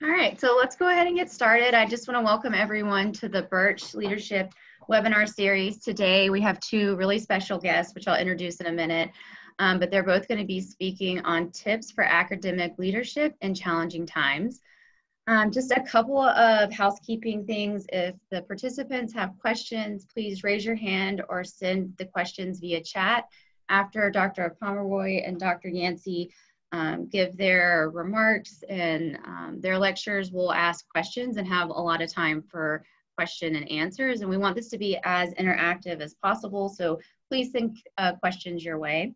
All right, so let's go ahead and get started. I just want to welcome everyone to the Birch Leadership webinar series. Today we have two really special guests, which I'll introduce in a minute, but they're both going to be speaking on tips for academic leadership in challenging times. Just a couple of housekeeping things. If the participants have questions, please raise your hand or send the questions via chat. After Dr. Pomeroy and Dr. Yancy give their remarks and their lectures, we'll ask questions and have a lot of time for question and answers. And we want this to be as interactive as possible, so please send questions your way.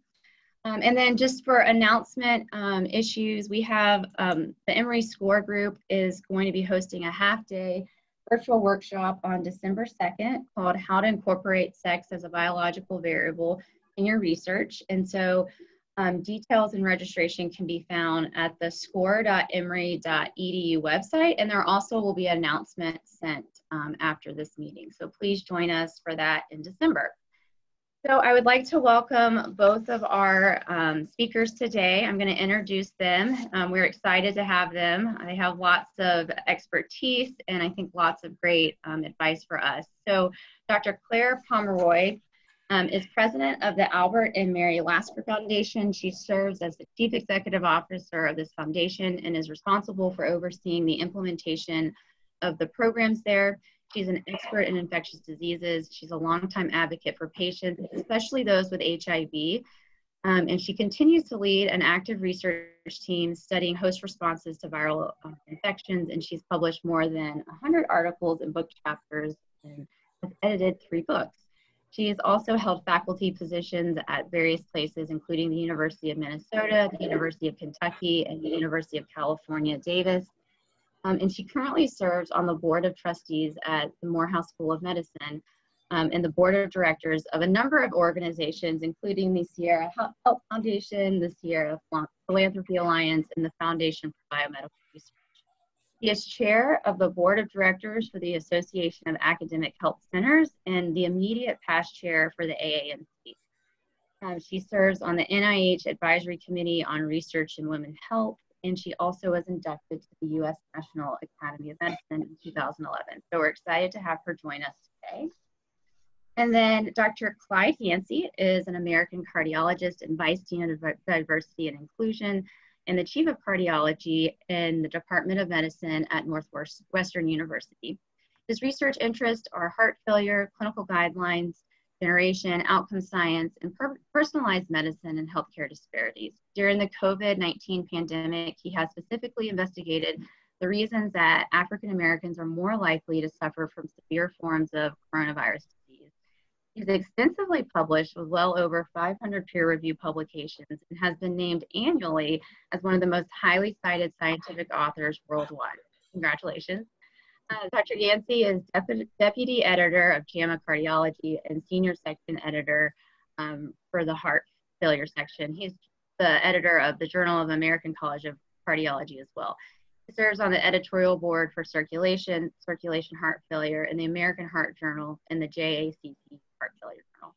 And then just for announcement issues, we have the Emory SCORE group is going to be hosting a half-day virtual workshop on December 2nd called How to Incorporate Sex as a Biological Variable in Your Research. And so details and registration can be found at the score.emory.edu website, and there also will be an announcement sent after this meeting. So please join us for that in December. So I would like to welcome both of our speakers today. I'm going to introduce them. We're excited to have them. They have lots of expertise and I think lots of great advice for us. So Dr. Claire Pomeroy is president of the Albert and Mary Lasker Foundation. She serves as the chief executive officer of this foundation and is responsible for overseeing the implementation of the programs there. She's an expert in infectious diseases. She's a longtime advocate for patients, especially those with HIV. And she continues to lead an active research team studying host responses to viral infections. And she's published more than 100 articles and book chapters and has edited 3 books. She has also held faculty positions at various places, including the University of Minnesota, the University of Kentucky, and the University of California, Davis. And she currently serves on the board of trustees at the Morehouse School of Medicine and the board of directors of a number of organizations, including the Sierra Health Foundation, the Sierra Philanthropy Alliance, and the Foundation for Biomedical Research. He is chair of the board of directors for the Association of Academic Health Centers and the immediate past chair for the AANC. She serves on the NIH Advisory Committee on Research in Women's Health, and she also was inducted to the U.S. National Academy of Medicine in 2011. So we're excited to have her join us today. And then Dr. Clyde Yancy is an American cardiologist and Vice Dean of Diversity and Inclusion and the Chief of Cardiology in the Department of Medicine at Northwestern University. His research interests are heart failure, clinical guidelines, generation, outcome science, and personalized medicine and healthcare disparities. During the COVID-19 pandemic, he has specifically investigated the reasons that African Americans are more likely to suffer from severe forms of coronavirus disease. He's extensively published with well over 500 peer-reviewed publications and has been named annually as one of the most highly cited scientific authors worldwide. Congratulations. Dr. Yancy is deputy editor of JAMA Cardiology and senior section editor for the heart failure section. He's the editor of the Journal of American College of Cardiology as well. He serves on the editorial board for Circulation Heart Failure, and the American Heart Journal and the JACC Heart Failure Journal.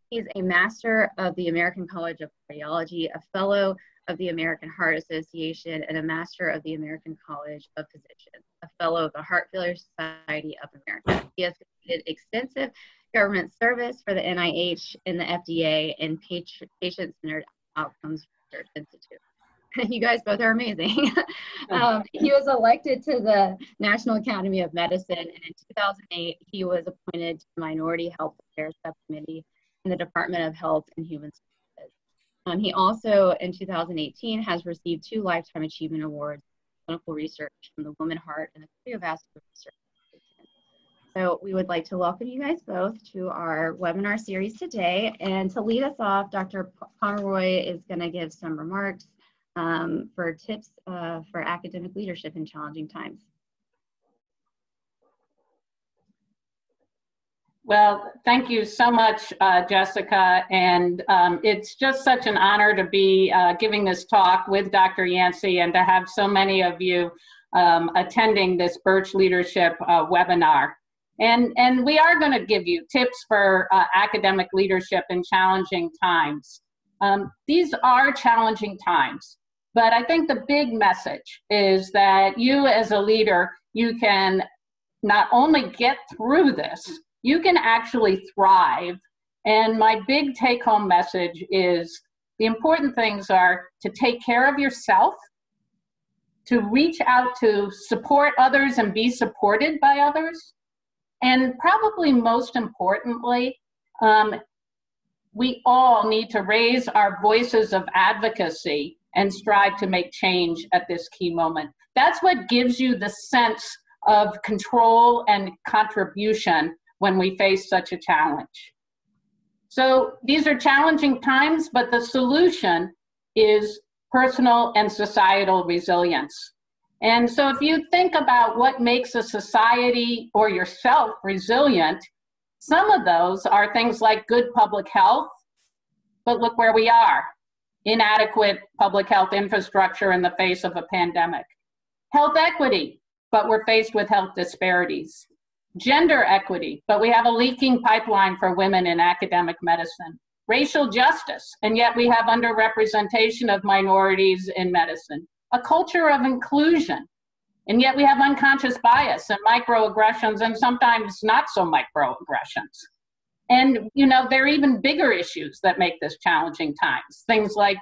He's a master of the American College of Cardiology, a fellow of the American Heart Association, and a master of the American College of Physicians, a fellow of the Heart Failure Society of America. He has completed extensive government service for the NIH and the FDA and patient-centered outcomes research institute. You guys both are amazing. He was elected to the National Academy of Medicine, and in 2008, he was appointed to the Minority Health Affairs Subcommittee in the Department of Health and Human Services. He also, in 2018, has received 2 Lifetime Achievement Awards in clinical research from the Women Heart and the Cardiovascular Research Foundation. So we would like to welcome you guys both to our webinar series today. And to lead us off, Dr. Pomeroy is going to give some remarks for tips for academic leadership in challenging times. Well, thank you so much, Jessica. And it's just such an honor to be giving this talk with Dr. Yancy and to have so many of you attending this Birch Leadership webinar. And we are going to give you tips for academic leadership in challenging times. These are challenging times. But I think the big message is that you as a leader, you can not only get through this, you can actually thrive. And my big take-home message is the important things are to take care of yourself, to reach out to support others and be supported by others, and probably most importantly, we all need to raise our voices of advocacy and strive to make change at this key moment. That's what gives you the sense of control and contribution when we face such a challenge. So these are challenging times, but the solution is personal and societal resilience. And so if you think about what makes a society or yourself resilient, some of those are things like good public health, but look where we are. Inadequate public health infrastructure in the face of a pandemic. Health equity, but we're faced with health disparities. Gender equity, but we have a leaking pipeline for women in academic medicine. Racial justice, and yet we have underrepresentation of minorities in medicine. A culture of inclusion, and yet we have unconscious bias and microaggressions and sometimes not so microaggressions. And, you know, there are even bigger issues that make this challenging times, things like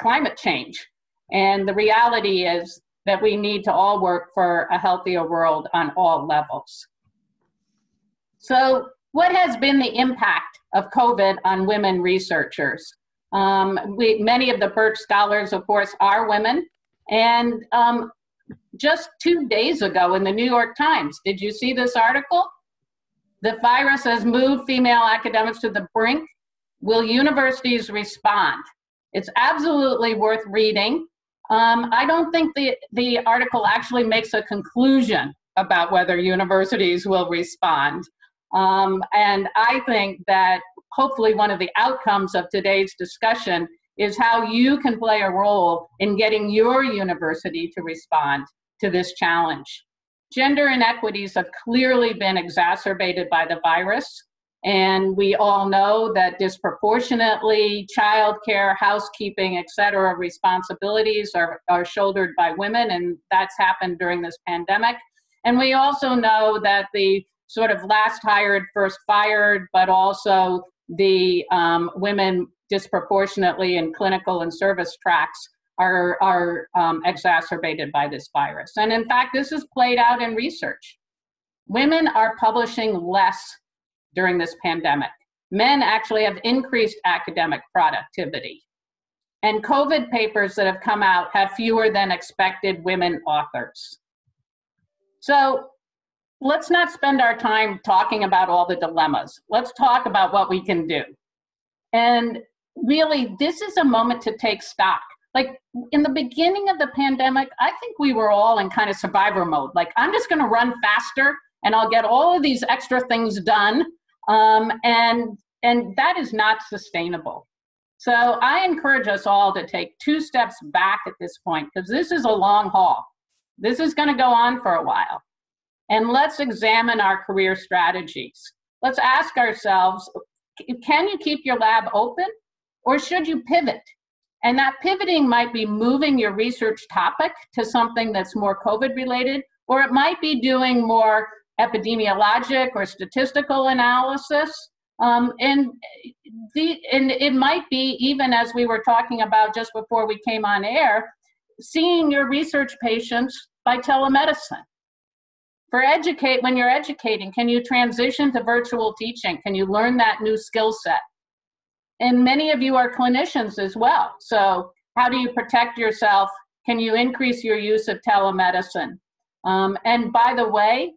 climate change. And the reality is that we need to all work for a healthier world on all levels. So what has been the impact of COVID on women researchers? Many of the Birch scholars, of course, are women. And just 2 days ago in the New York Times, did you see this article? The virus has moved female academics to the brink. Will universities respond? It's absolutely worth reading. I don't think the article actually makes a conclusion about whether universities will respond. And I think that hopefully one of the outcomes of today's discussion is how you can play a role in getting your university to respond to this challenge. Gender inequities have clearly been exacerbated by the virus, and we all know that disproportionately childcare, housekeeping, et cetera, responsibilities are shouldered by women, and that's happened during this pandemic. And we also know that the sort of last hired, first fired, but also the women disproportionately in clinical and service tracks are exacerbated by this virus. And in fact, this is played out in research. Women are publishing less during this pandemic. Men actually have increased academic productivity. And COVID papers that have come out have fewer than expected women authors. So let's not spend our time talking about all the dilemmas. Let's talk about what we can do. And really, this is a moment to take stock. Like in the beginning of the pandemic, I think we were all in kind of survivor mode. Like, I'm just going to run faster and I'll get all of these extra things done. And that is not sustainable. So I encourage us all to take 2 steps back at this point, because this is a long haul. This is going to go on for a while. And let's examine our career strategies. Let's ask ourselves, can you keep your lab open, or should you pivot? And that pivoting might be moving your research topic to something that's more COVID related, or it might be doing more epidemiologic or statistical analysis. And it might be, even as we were talking about just before we came on air, seeing your research patients by telemedicine. When you're educating, can you transition to virtual teaching? Can you learn that new skill set? And many of you are clinicians as well. So how do you protect yourself? Can you increase your use of telemedicine? And by the way,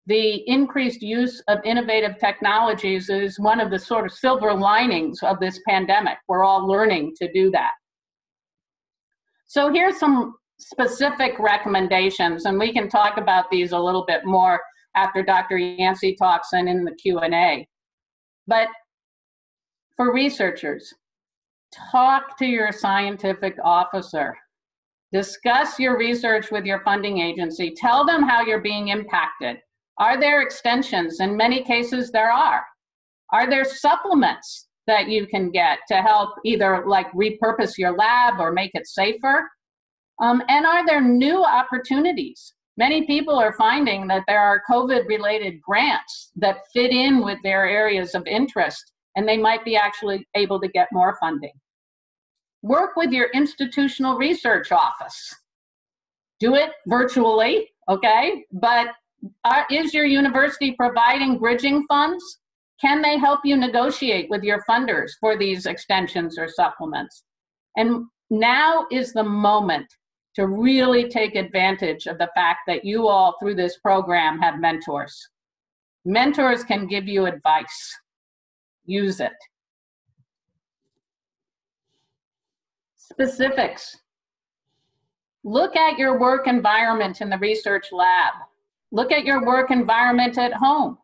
the increased use of innovative technologies is one of the sort of silver linings of this pandemic. We're all learning to do that. So here's some specific recommendations, and we can talk about these a little bit more after Dr. Yancy talks and in the Q&A. But for researchers, talk to your scientific officer. Discuss your research with your funding agency. Tell them how you're being impacted. Are there extensions? In many cases, there are. Are there supplements that you can get to help either like repurpose your lab or make it safer? And are there new opportunities? Many people are finding that there are COVID-related grants that fit in with their areas of interest, and they might be actually able to get more funding. Work with your institutional research office. Do it virtually, okay? But is your university providing bridging funds? Can they help you negotiate with your funders for these extensions or supplements? And now is the moment to really take advantage of the fact that you all, through this program, have mentors. Mentors can give you advice. Use it. Specifics. Look at your work environment in the research lab. Look at your work environment at home.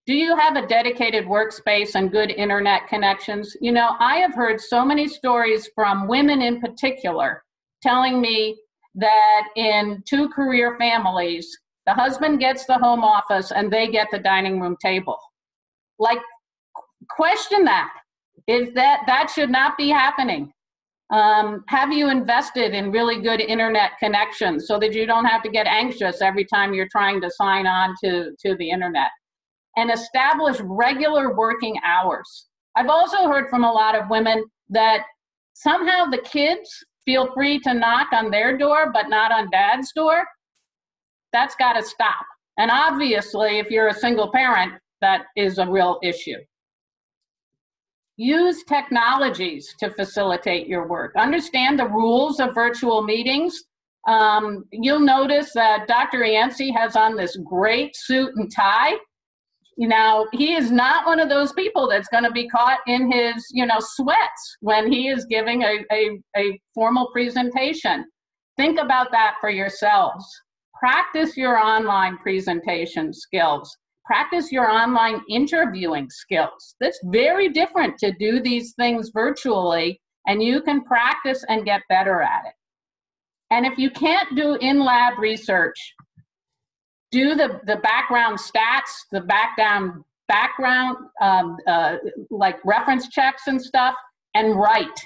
Do you have a dedicated workspace and good internet connections? You know, I have heard so many stories from women in particular telling me that in 2 career families, the husband gets the home office and they get the dining room table. Like, question that. If that should not be happening. Have you invested in really good internet connections so that you don't have to get anxious every time you're trying to sign on to the internet? And establish regular working hours. I've also heard from a lot of women that somehow the kids feel free to knock on their door, but not on dad's door. That's got to stop. And obviously, if you're a single parent, that is a real issue. Use technologies to facilitate your work. Understand the rules of virtual meetings. You'll notice that Dr. Yancy has on this great suit and tie. You know, he is not one of those people that's going to be caught in his, sweats when he is giving a formal presentation. Think about that for yourselves. Practice your online presentation skills. Practice your online interviewing skills. That's very different to do these things virtually, and you can practice and get better at it. And if you can't do in-lab research, do the background stats, the background, like reference checks and stuff, and write.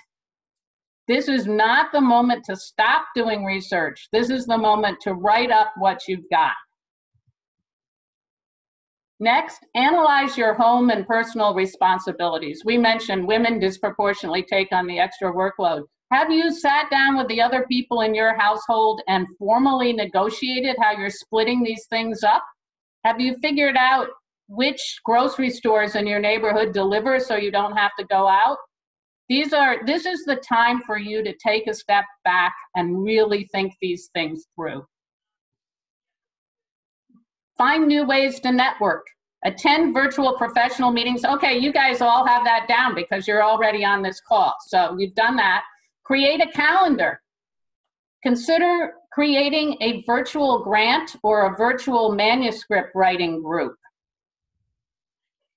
This is not the moment to stop doing research. This is the moment to write up what you've got. Next, analyze your home and personal responsibilities. We mentioned women disproportionately take on the extra workload. Have you sat down with the other people in your household and formally negotiated how you're splitting these things up? Have you figured out which grocery stores in your neighborhood deliver so you don't have to go out? This is the time for you to take a step back and really think these things through. Find new ways to network. Attend virtual professional meetings. Okay, you guys all have that down because you're already on this call. So you've done that. Create a calendar. Consider creating a virtual grant or a virtual manuscript writing group.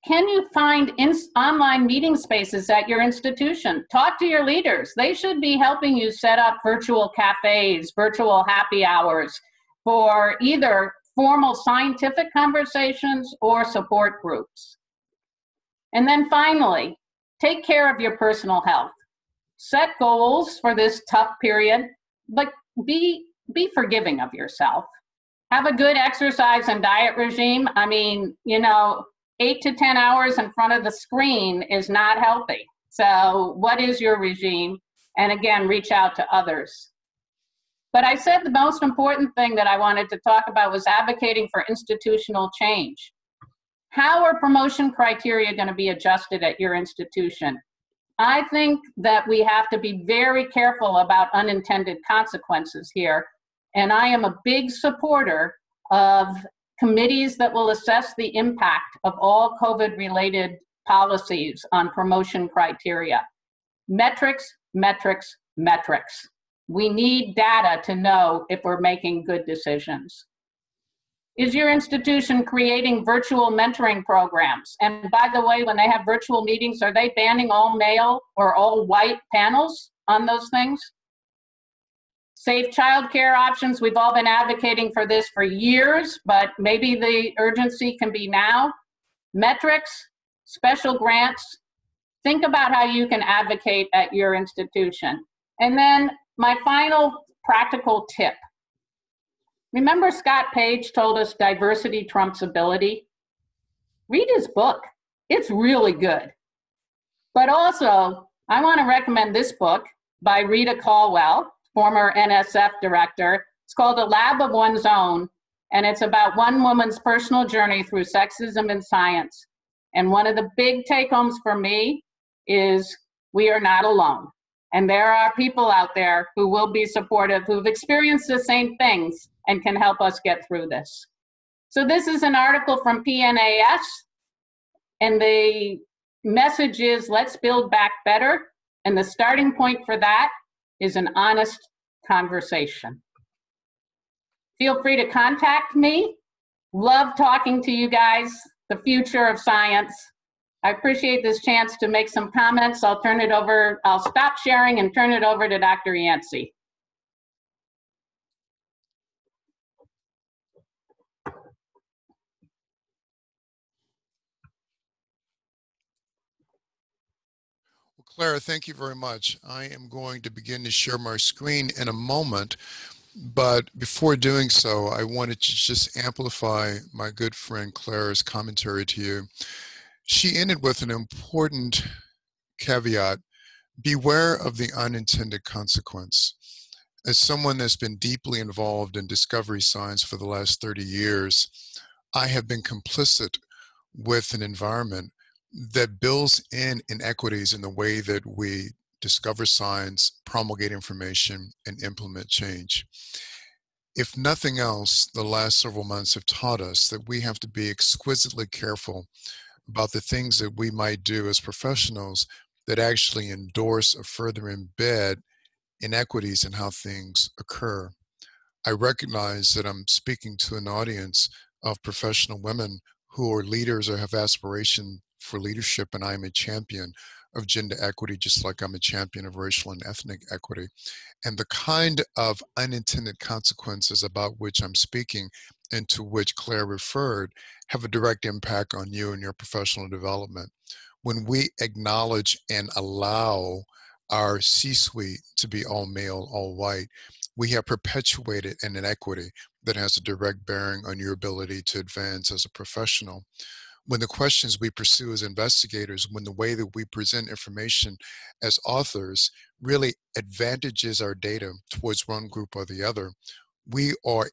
Can you find online meeting spaces at your institution? Talk to your leaders. They should be helping you set up virtual cafes, virtual happy hours for either formal scientific conversations or support groups. And then finally, take care of your personal health. Set goals for this tough period, but be forgiving of yourself. Have a good exercise and diet regime. I mean, 8 to 10 hours in front of the screen is not healthy. So what is your regime? And again, reach out to others. But I said the most important thing that I wanted to talk about was advocating for institutional change. How are promotion criteria going to be adjusted at your institution? I think that we have to be very careful about unintended consequences here. And I am a big supporter of committees that will assess the impact of all COVID-related policies on promotion criteria. Metrics, metrics, metrics. We need data to know if we're making good decisions. Is your institution creating virtual mentoring programs? And by the way, when they have virtual meetings, are they banning all male or all white panels on those things? Safe childcare options. We've all been advocating for this for years, but maybe the urgency can be now. Metrics, special grants, think about how you can advocate at your institution. And then my final practical tip. Remember Scott Page told us diversity trumps ability? Read his book. It's really good. But also, I want to recommend this book by Rita Caldwell, former NSF director. It's called A Lab of One's Own, and it's about one woman's personal journey through sexism in science. And one of the big take-homes for me is we are not alone. And there are people out there who will be supportive, who've experienced the same things and can help us get through this. So this is an article from PNAS, and the message is, let's build back better. And the starting point for that is an honest conversation. Feel free to contact me. Love talking to you guys, the future of science. I appreciate this chance to make some comments. I'll stop sharing and turn it over to Dr. Yancy. Clara, thank you very much. I am going to begin to share my screen in a moment, but before doing so, I wanted to just amplify my good friend Clara's commentary to you. She ended with an important caveat: beware of the unintended consequence. As someone that's been deeply involved in discovery science for the last 30 years, I have been complicit with an environment that builds in inequities in the way that we discover science, promulgate information, and implement change. If nothing else, the last several months have taught us that we have to be exquisitely careful about the things that we might do as professionals that actually endorse or further embed inequities in how things occur. I recognize that I'm speaking to an audience of professional women who are leaders or have aspiration for leadership, and I'm a champion of gender equity, just like I'm a champion of racial and ethnic equity. And the kind of unintended consequences about which I'm speaking and to which Claire referred have a direct impact on you and your professional development. When we acknowledge and allow our C-suite to be all male, all white, we have perpetuated an inequity that has a direct bearing on your ability to advance as a professional. When the questions we pursue as investigators, when the way that we present information as authors really advantages our data towards one group or the other, we are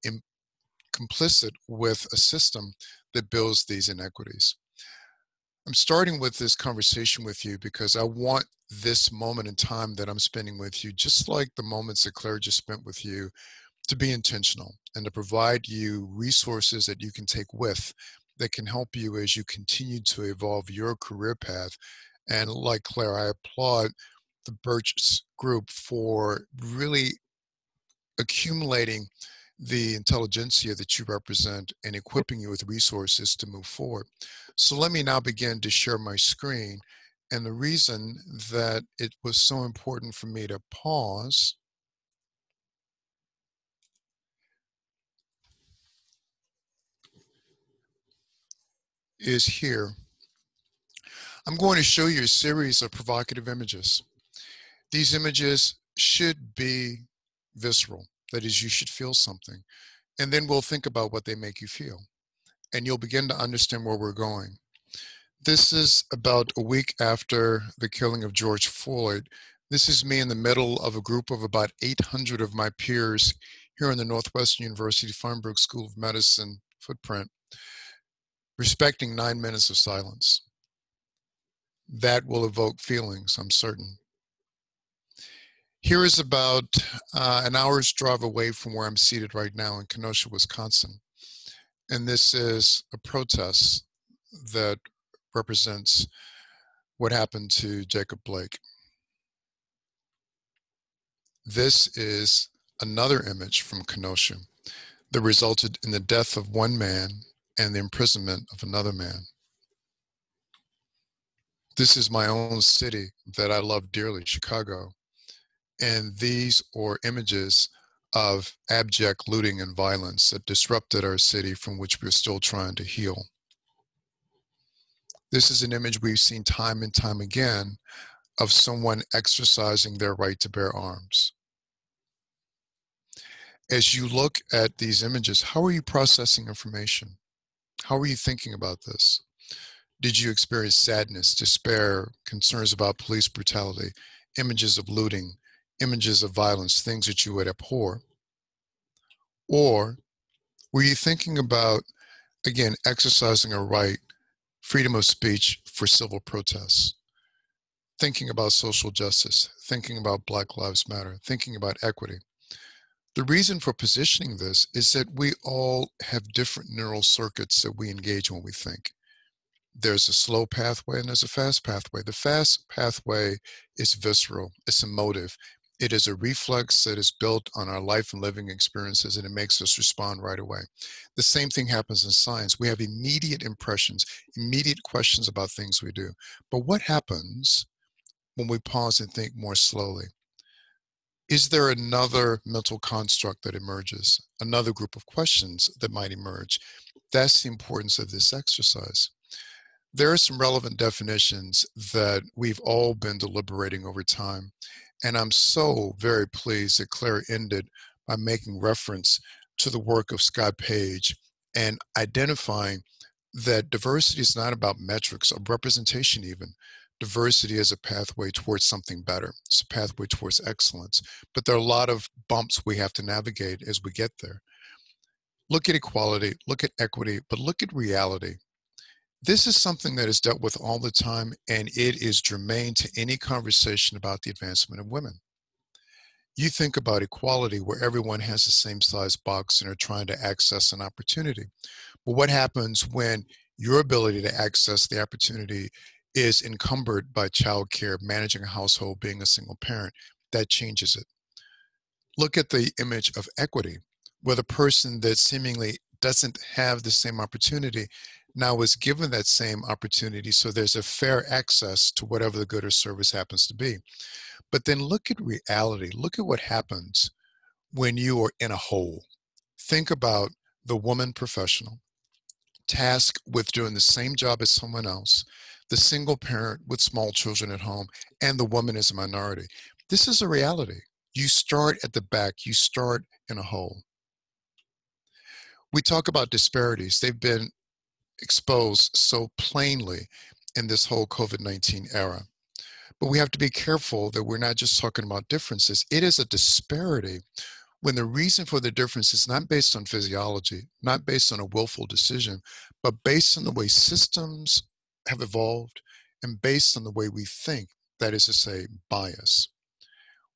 complicit with a system that builds these inequities. I'm starting with this conversation with you because I want this moment in time that I'm spending with you, just like the moments that Claire just spent with you, to be intentional and to provide you resources that you can take with that can help you as you continue to evolve your career path. And like Claire, I applaud the Birch group for really accumulating the intelligentsia that you represent and equipping you with resources to move forward. So let me now begin to share my screen. And the reason that it was so important for me to pause is here. I'm going to show you a series of provocative images. These images should be visceral. That is, you should feel something. And then we'll think about what they make you feel. And you'll begin to understand where we're going. This is about a week after the killing of George Floyd. This is me in the middle of a group of about 800 of my peers here in the Northwestern University Feinberg School of Medicine footprint, respecting 9 minutes of silence. That will evoke feelings, I'm certain. Here is about an hour's drive away from where I'm seated right now in Kenosha, Wisconsin. And this is a protest that represents what happened to Jacob Blake. This is another image from Kenosha that resulted in the death of one man and the imprisonment of another man. This is my own city that I love dearly, Chicago. And these are images of abject looting and violence that disrupted our city from which we're still trying to heal. This is an image we've seen time and time again of someone exercising their right to bear arms. As you look at these images, how are you processing information? How are you thinking about this? Did you experience sadness, despair, concerns about police brutality, images of looting, images of violence, things that you would abhor? Or were you thinking about, again, exercising a right, freedom of speech for civil protests, thinking about social justice, thinking about Black Lives Matter, thinking about equity? The reason for positioning this is that we all have different neural circuits that we engage when we think. There's a slow pathway and there's a fast pathway. The fast pathway is visceral, it's emotive. It is a reflex that is built on our life and living experiences, and it makes us respond right away. The same thing happens in science. We have immediate impressions, immediate questions about things we do. But what happens when we pause and think more slowly? Is there another mental construct that emerges, another group of questions that might emerge? That's the importance of this exercise. There are some relevant definitions that we've all been deliberating over time. And I'm so very pleased that Claire ended by making reference to the work of Scott Page and identifying that diversity is not about metrics or representation even. Diversity is a pathway towards something better. It's a pathway towards excellence. But there are a lot of bumps we have to navigate as we get there. Look at equality, look at equity, but look at reality. This is something that is dealt with all the time, and it is germane to any conversation about the advancement of women. You think about equality where everyone has the same size box and are trying to access an opportunity. But what happens when your ability to access the opportunity is encumbered by childcare, managing a household, being a single parent? That changes it. Look at the image of equity, where the person that seemingly doesn't have the same opportunity now is given that same opportunity, so there's a fair access to whatever the good or service happens to be. But then look at reality. Look at what happens when you are in a hole. Think about the woman professional tasked with doing the same job as someone else, the single parent with small children at home, and the woman is a minority. This is a reality. You start at the back. You start in a hole. We talk about disparities. They've been exposed so plainly in this whole COVID-19 era. But we have to be careful that we're not just talking about differences. It is a disparity when the reason for the difference is not based on physiology, not based on a willful decision, but based on the way systems have evolved and based on the way we think, that is to say, bias.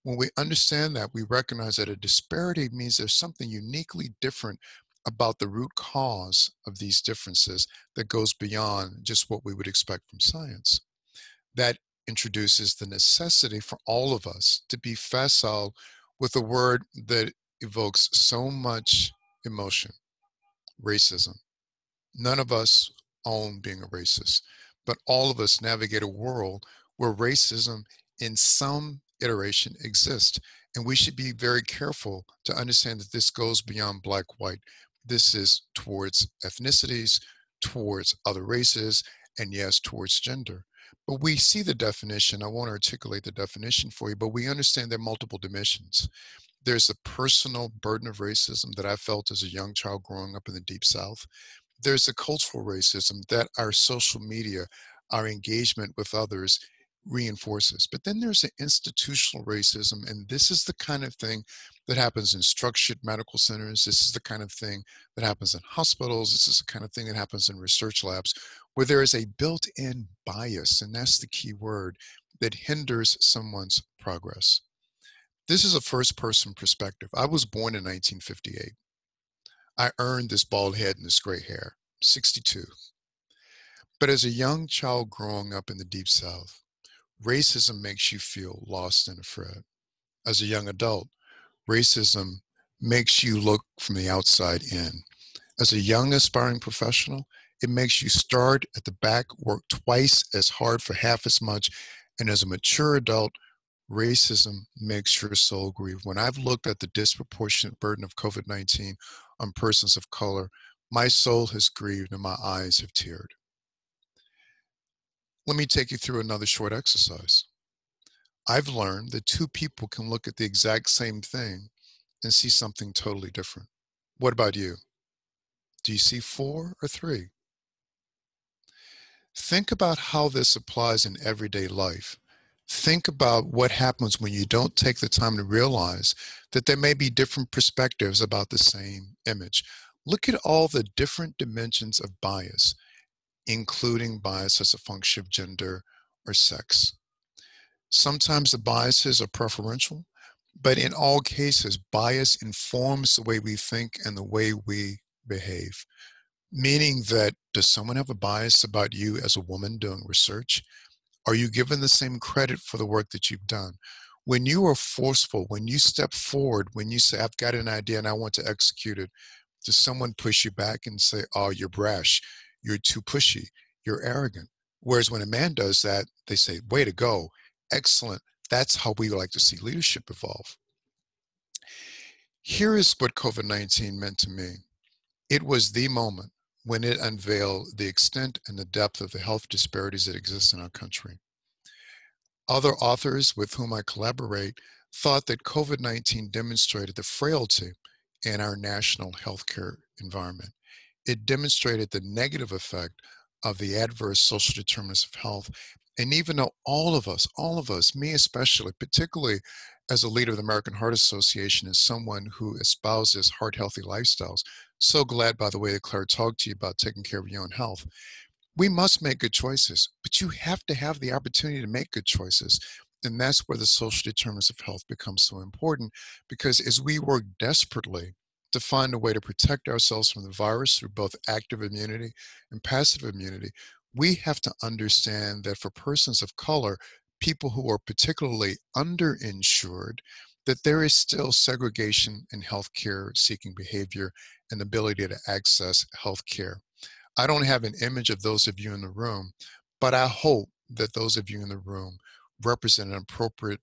When we understand that, we recognize that a disparity means there's something uniquely different about the root cause of these differences that goes beyond just what we would expect from science. That introduces the necessity for all of us to be facile with a word that evokes so much emotion: racism. None of us own being a racist, but all of us navigate a world where racism in some iteration exists. And we should be very careful to understand that this goes beyond black, white. This is towards ethnicities, towards other races, and yes, towards gender. But we see the definition. I won't articulate the definition for you, but we understand there are multiple dimensions. There's the personal burden of racism that I felt as a young child growing up in the Deep South. There's the cultural racism that our social media, our engagement with others reinforces. But then there's the institutional racism, and this is the kind of thing that happens in structured medical centers. This is the kind of thing that happens in hospitals. This is the kind of thing that happens in research labs, where there is a built-in bias, and that's the key word, that hinders someone's progress. This is a first-person perspective. I was born in 1958. I earned this bald head and this gray hair, 62. But as a young child growing up in the Deep South, racism makes you feel lost and afraid. As a young adult, racism makes you look from the outside in. As a young aspiring professional, it makes you start at the back, work twice as hard for half as much. And as a mature adult, racism makes your soul grieve. When I've looked at the disproportionate burden of COVID-19 on persons of color, my soul has grieved and my eyes have teared. Let me take you through another short exercise. I've learned that two people can look at the exact same thing and see something totally different. What about you? Do you see 4 or 3? Think about how this applies in everyday life. Think about what happens when you don't take the time to realize that there may be different perspectives about the same image. Look at all the different dimensions of bias, including bias as a function of gender or sex. Sometimes the biases are preferential, but in all cases, bias informs the way we think and the way we behave. Meaning that, does someone have a bias about you as a woman doing research? Are you given the same credit for the work that you've done? When you are forceful, when you step forward, when you say, I've got an idea and I want to execute it, does someone push you back and say, oh, you're brash, you're too pushy, you're arrogant? Whereas when a man does that, they say, way to go, excellent. That's how we like to see leadership evolve. Here is what COVID-19 meant to me. It was the moment when it unveiled the extent and the depth of the health disparities that exist in our country. Other authors with whom I collaborate thought that COVID-19 demonstrated the frailty in our national healthcare environment. It demonstrated the negative effect of the adverse social determinants of health. And even though all of us, me especially, particularly as a leader of the American Heart Association and someone who espouses heart healthy lifestyles, so glad, by the way, that Claire talked to you about taking care of your own health. We must make good choices, but you have to have the opportunity to make good choices. And that's where the social determinants of health becomes so important, because as we work desperately to find a way to protect ourselves from the virus through both active immunity and passive immunity, we have to understand that for persons of color, people who are particularly underinsured, that there is still segregation in healthcare seeking behavior and ability to access healthcare. I don't have an image of those of you in the room, but I hope that those of you in the room represent an appropriate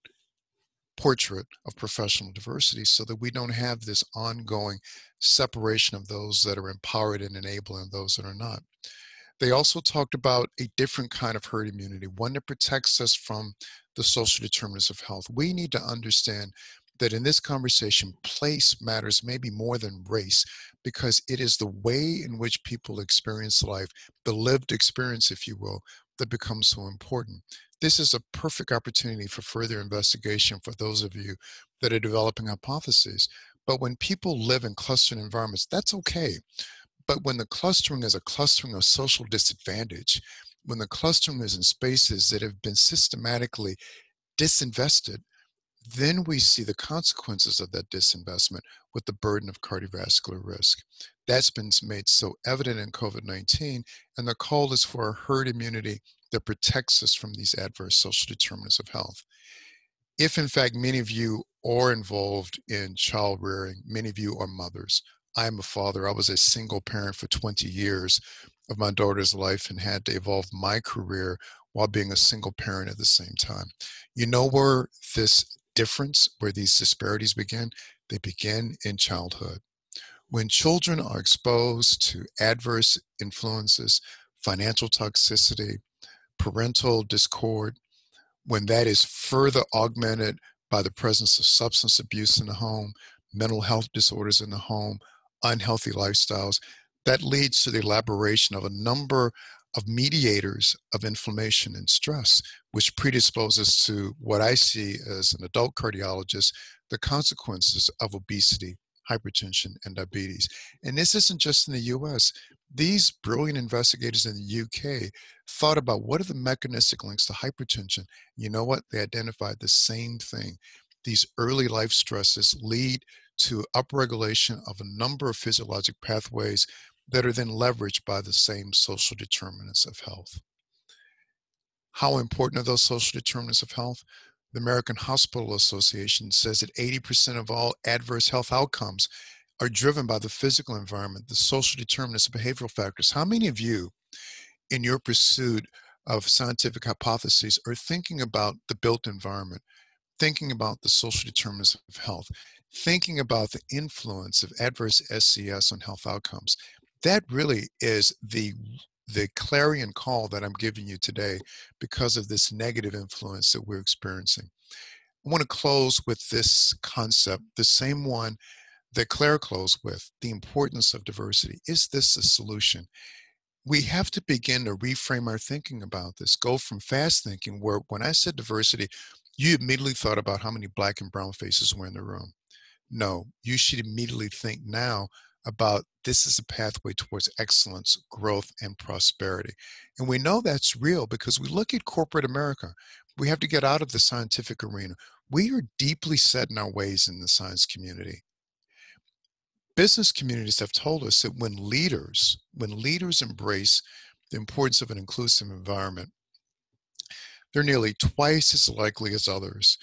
portrait of professional diversity so that we don't have this ongoing separation of those that are empowered and enabling and those that are not. They also talked about a different kind of herd immunity, one that protects us from the social determinants of health. We need to understand that in this conversation, place matters maybe more than race, because it is the way in which people experience life, the lived experience, if you will, that becomes so important. This is a perfect opportunity for further investigation for those of you that are developing hypotheses. But when people live in clustered environments, that's okay. But when the clustering is a clustering of social disadvantage, when the clustering is in spaces that have been systematically disinvested, then we see the consequences of that disinvestment with the burden of cardiovascular risk. That's been made so evident in COVID-19, and the call is for a herd immunity that protects us from these adverse social determinants of health. If in fact many of you are involved in child rearing, many of you are mothers. I am a father. I was a single parent for 20 years of my daughter's life and had to evolve my career while being a single parent at the same time. You know where this difference, where these disparities begin? They begin in childhood. When children are exposed to adverse influences, financial toxicity, parental discord, when that is further augmented by the presence of substance abuse in the home, mental health disorders in the home, unhealthy lifestyles, that leads to the elaboration of a number of mediators of inflammation and stress, which predisposes to what I see as an adult cardiologist, the consequences of obesity, hypertension, and diabetes. And this isn't just in the US. These brilliant investigators in the UK thought about what are the mechanistic links to hypertension. You know what? They identified the same thing. These early life stresses lead to upregulation of a number of physiologic pathways that are then leveraged by the same social determinants of health. How important are those social determinants of health? The American Hospital Association says that 80% of all adverse health outcomes are driven by the physical environment, the social determinants of behavioral factors. How many of you, in your pursuit of scientific hypotheses, are thinking about the built environment, thinking about the social determinants of health, thinking about the influence of adverse SCS on health outcomes? That really is the the clarion call that I'm giving you today because of this negative influence that we're experiencing. I want to close with this concept, the same one that Claire closed with, the importance of diversity. Is this a solution? We have to begin to reframe our thinking about this, go from fast thinking, where when I said diversity, you immediately thought about how many black and brown faces were in the room. No, you should immediately think now about this is a pathway towards excellence, growth, and prosperity. And we know that's real because we look at corporate America. We have to get out of the scientific arena. We are deeply set in our ways in the science community. Business communities have told us that when leaders embrace the importance of an inclusive environment, they're nearly twice as likely as others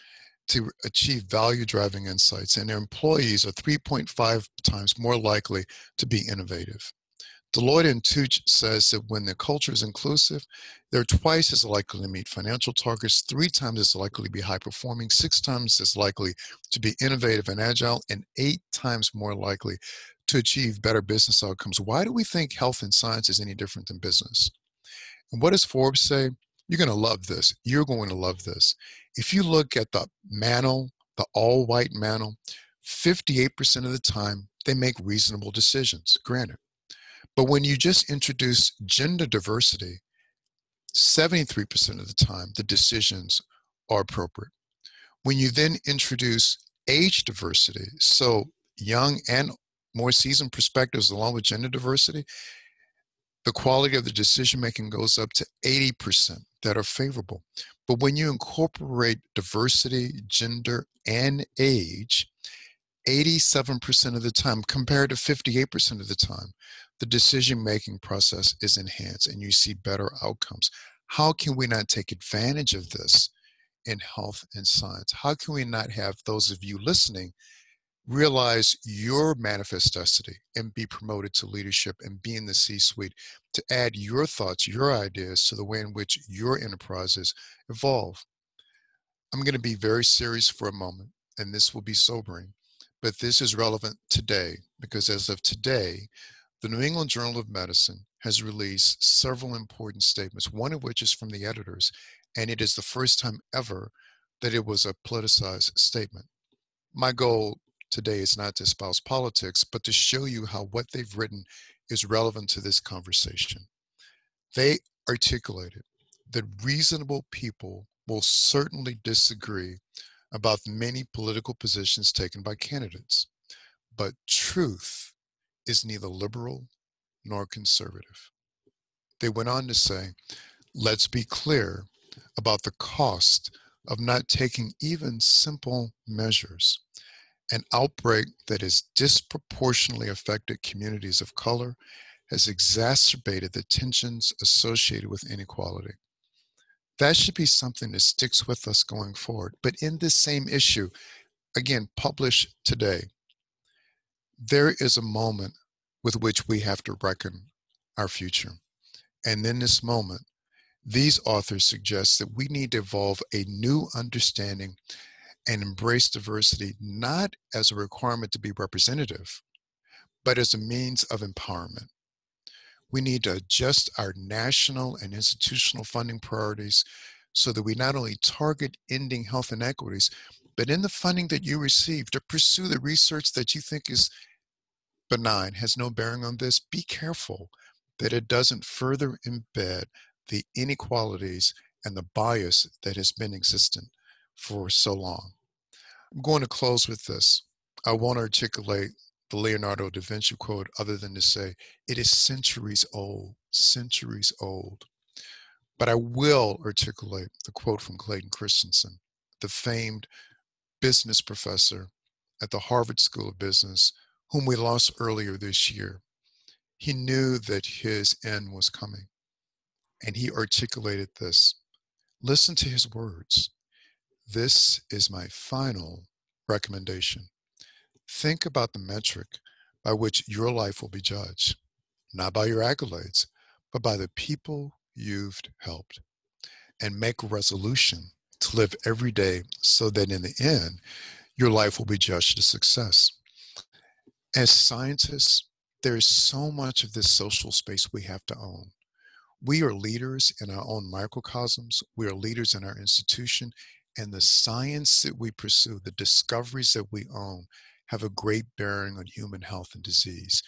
to achieve value-driving insights, and their employees are 3.5 times more likely to be innovative. Deloitte and Touche says that when the culture is inclusive, they're twice as likely to meet financial targets, 3 times as likely to be high-performing, 6 times as likely to be innovative and agile, and 8 times more likely to achieve better business outcomes. Why do we think health and science is any different than business? And what does Forbes say? You're going to love this. You're going to love this. If you look at the mantle, the all-white mantle, 58% of the time, they make reasonable decisions, granted. But when you just introduce gender diversity, 73% of the time, the decisions are appropriate. When you then introduce age diversity, so young and more seasoned perspectives along with gender diversity, the quality of the decision making goes up to 80% that are favorable. But when you incorporate diversity, gender, and age, 87% of the time, compared to 58% of the time, the decision-making process is enhanced and you see better outcomes. How can we not take advantage of this in health and science? How can we not have those of you listening realize your manifest destiny and be promoted to leadership and be in the C-suite to add your thoughts, your ideas to the way in which your enterprises evolve? I'm going to be very serious for a moment, and this will be sobering, but this is relevant today because as of today, the New England Journal of Medicine has released several important statements, one of which is from the editors, and it is the first time ever that it was a politicized statement. My goal today is not to espouse politics, but to show you how what they've written is relevant to this conversation. They articulated that reasonable people will certainly disagree about many political positions taken by candidates, but truth is neither liberal nor conservative. They went on to say, let's be clear about the cost of not taking even simple measures. An outbreak that has disproportionately affected communities of color has exacerbated the tensions associated with inequality. That should be something that sticks with us going forward. But in this same issue, again, published today, there is a moment with which we have to reckon our future. And in this moment, these authors suggest that we need to evolve a new understanding and embrace diversity not as a requirement to be representative, but as a means of empowerment. We need to adjust our national and institutional funding priorities so that we not only target ending health inequities, but in the funding that you receive to pursue the research that you think is benign, has no bearing on this, be careful that it doesn't further embed the inequalities and the bias that has been existent for so long. I'm going to close with this. I won't articulate the Leonardo da Vinci quote other than to say it is centuries old, centuries old. But I will articulate the quote from Clayton Christensen, the famed business professor at the Harvard School of Business, whom we lost earlier this year. He knew that his end was coming, and he articulated this. Listen to his words. This is my final recommendation. Think about the metric by which your life will be judged, not by your accolades, but by the people you've helped, and make a resolution to live every day so that in the end, your life will be judged a success. As scientists, there is so much of this social space we have to own. We are leaders in our own microcosms. We are leaders in our institution. And the science that we pursue, the discoveries that we own, have a great bearing on human health and disease.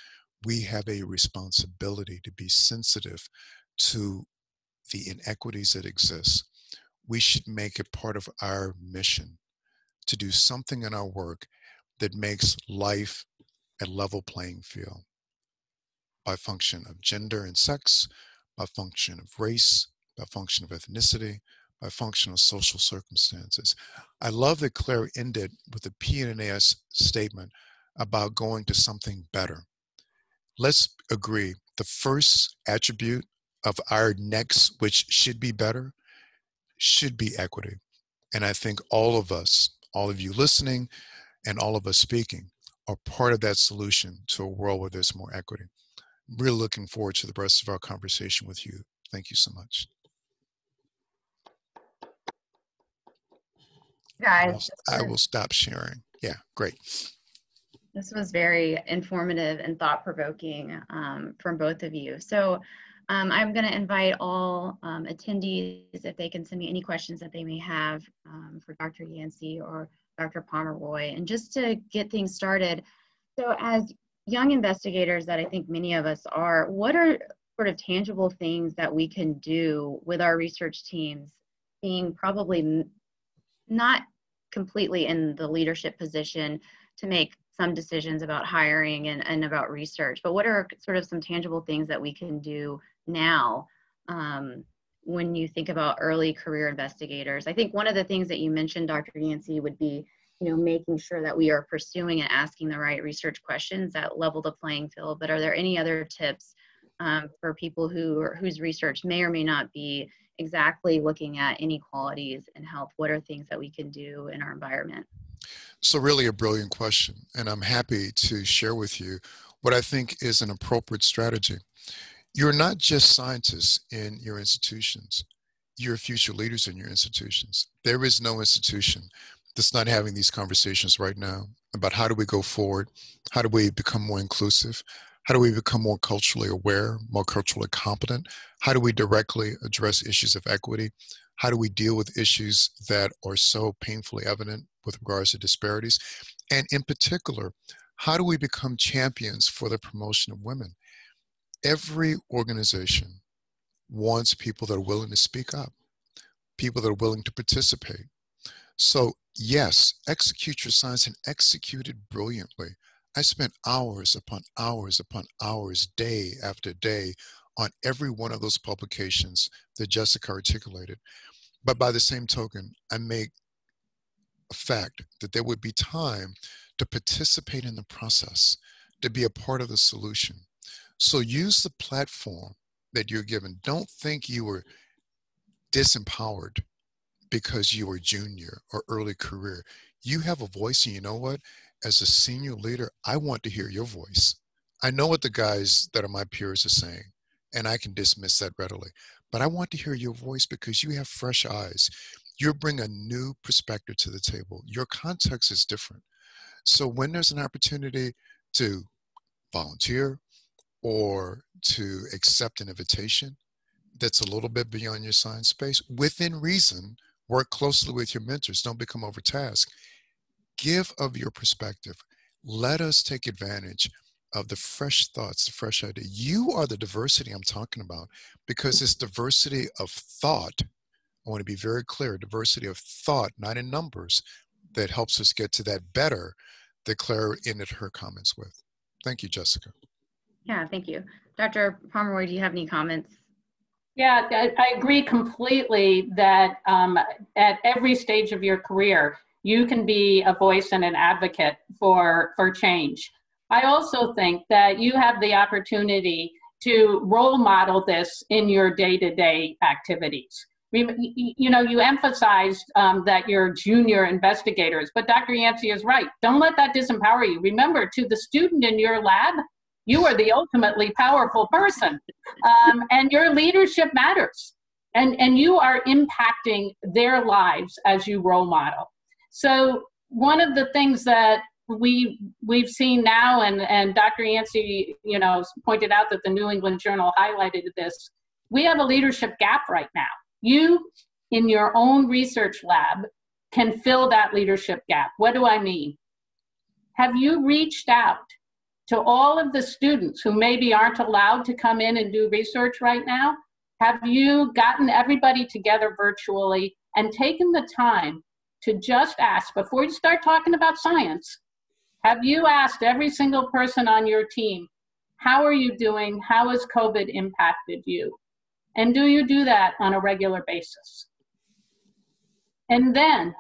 We have a responsibility to be sensitive to the inequities that exist. We should make it part of our mission to do something in our work that makes life a level playing field by function of gender and sex, by function of race, by function of ethnicity, by function of social circumstances. I love that Claire ended with a PNAS statement about going to something better. Let's agree, the first attribute of our next, which should be better, should be equity. And I think all of us, all of you listening and all of us speaking, are part of that solution to a world where there's more equity. I'm really looking forward to the rest of our conversation with you. Thank you so much. Guys, I will stop sharing. Yeah, great. This was very informative and thought-provoking from both of you. So I'm going to invite all attendees, if they can send me any questions that they may have for Dr. Yancy or Dr. Pomeroy, and just to get things started. So as young investigators that I think many of us are, what are sort of tangible things that we can do with our research teams, being probably not completely in the leadership position to make some decisions about hiring and about research, but what are sort of some tangible things that we can do now when you think about early career investigators? I think one of the things that you mentioned, Dr. Yancy, would be, you know, making sure that we are pursuing and asking the right research questions that level the playing field. But are there any other tips for people whose research may or may not be exactly looking at inequalities in health? What are things that we can do in our environment? So really a brilliant question, and I'm happy to share with you what I think is an appropriate strategy. You're not just scientists in your institutions, you're future leaders in your institutions. There is no institution that's not having these conversations right now about how do we go forward, how do we become more inclusive, how do we become more culturally aware, more culturally competent, how do we directly address issues of equity, how do we deal with issues that are so painfully evident with regards to disparities, and in particular, how do we become champions for the promotion of women? Every organization wants people that are willing to speak up, people that are willing to participate. So yes, execute your science and execute it brilliantly. I spent hours upon hours upon hours, day after day, on every one of those publications that Jessica articulated. But by the same token, I make a fact that there would be time to participate in the process, to be a part of the solution. So use the platform that you're given. Don't think you were disempowered because you were junior or early career. You have a voice, and you know what? As a senior leader, I want to hear your voice. I know what the guys that are my peers are saying, and I can dismiss that readily. But I want to hear your voice because you have fresh eyes. You bring a new perspective to the table. Your context is different. So when there's an opportunity to volunteer or to accept an invitation that's a little bit beyond your science space, within reason, work closely with your mentors. Don't become overtasked. Give of your perspective. Let us take advantage of the fresh thoughts, the fresh idea. You are the diversity I'm talking about, because it's diversity of thought. I want to be very clear, diversity of thought, not in numbers, that helps us get to that better that Claire ended her comments with. Thank you, Jessica. Yeah, thank you. Dr. Pomeroy, do you have any comments? Yeah, I agree completely that at every stage of your career, you can be a voice and an advocate for change. I also think that you have the opportunity to role model this in your day-to-day activities. You know, you emphasized that you're junior investigators, but Dr. Yancy is right. Don't let that disempower you. Remember, to the student in your lab, you are the ultimately powerful person, and your leadership matters, and you are impacting their lives as you role model. So one of the things that we've seen now, and Dr. Yancy, you know, pointed out that the New England Journal highlighted this, we have a leadership gap right now. You, in your own research lab, can fill that leadership gap. What do I mean? Have you reached out to all of the students who maybe aren't allowed to come in and do research right now? Have you gotten everybody together virtually and taken the time to just ask, before you start talking about science, have you asked every single person on your team, how are you doing? How has COVID impacted you? And do you do that on a regular basis? And then,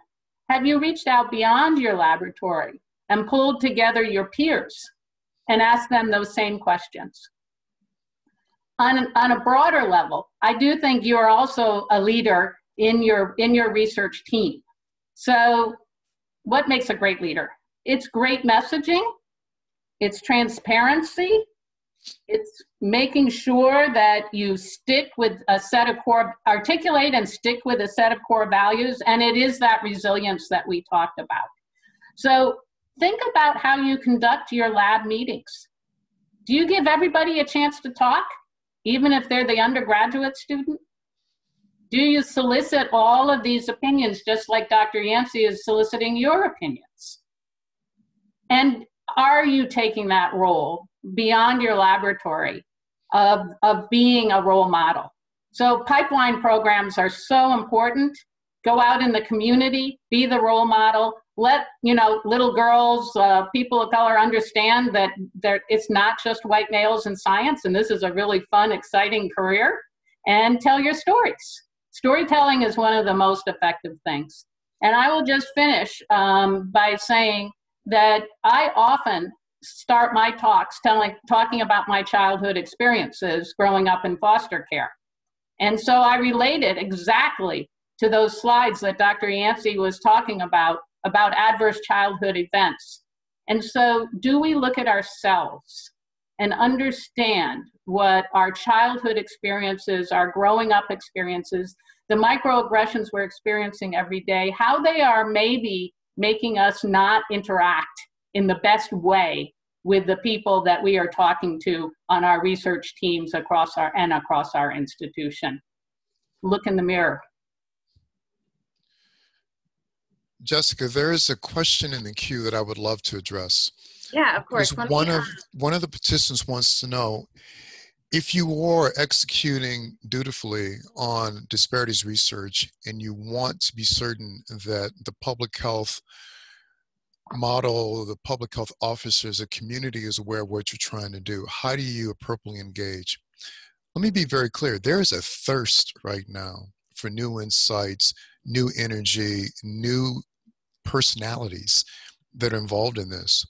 have you reached out beyond your laboratory and pulled together your peers and asked them those same questions? On a broader level, I do think you are also a leader in your research team. So what makes a great leader? It's great messaging, it's transparency, it's making sure that you stick with a set of articulate and stick with a set of core values, and it is that resilience that we talked about. So think about how you conduct your lab meetings. Do you give everybody a chance to talk, even if they're the undergraduate student? Do you solicit all of these opinions just like Dr. Yancy is soliciting your opinions? And are you taking that role beyond your laboratory of being a role model? So pipeline programs are so important. Go out in the community, be the role model. Let little girls, people of color understand that it's not just white males in science, and this is a really fun, exciting career, and tell your stories. Storytelling is one of the most effective things. And I will just finish by saying that I often start my talks talking about my childhood experiences growing up in foster care. And so I related exactly to those slides that Dr. Yancy was talking about adverse childhood events. And so do we look at ourselves and understand what our childhood experiences, our growing up experiences, the microaggressions we're experiencing every day, how they are maybe making us not interact in the best way with the people that we are talking to on our research teams across our institution. Look in the mirror. Jessica, there is a question in the queue that I would love to address. Yeah, of course. One of the participants wants to know, if you are executing dutifully on disparities research and you want to be certain that the public health model, the public health officers, the community is aware of what you're trying to do, how do you appropriately engage? Let me be very clear. There is a thirst right now for new insights, new energy, new personalities that are involved in this.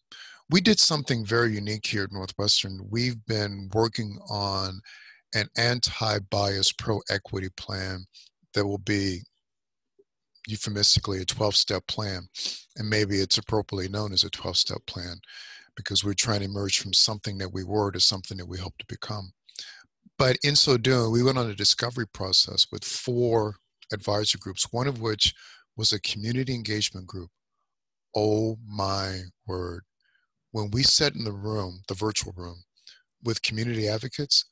We did something very unique here at Northwestern. We've been working on an anti-bias pro-equity plan that will be euphemistically a 12-step plan, and maybe it's appropriately known as a 12-step plan because we're trying to emerge from something that we were to something that we hope to become. But in so doing, we went on a discovery process with 4 advisory groups, one of which was a community engagement group. Oh my word. When we sat in the room, the virtual room, with community advocates,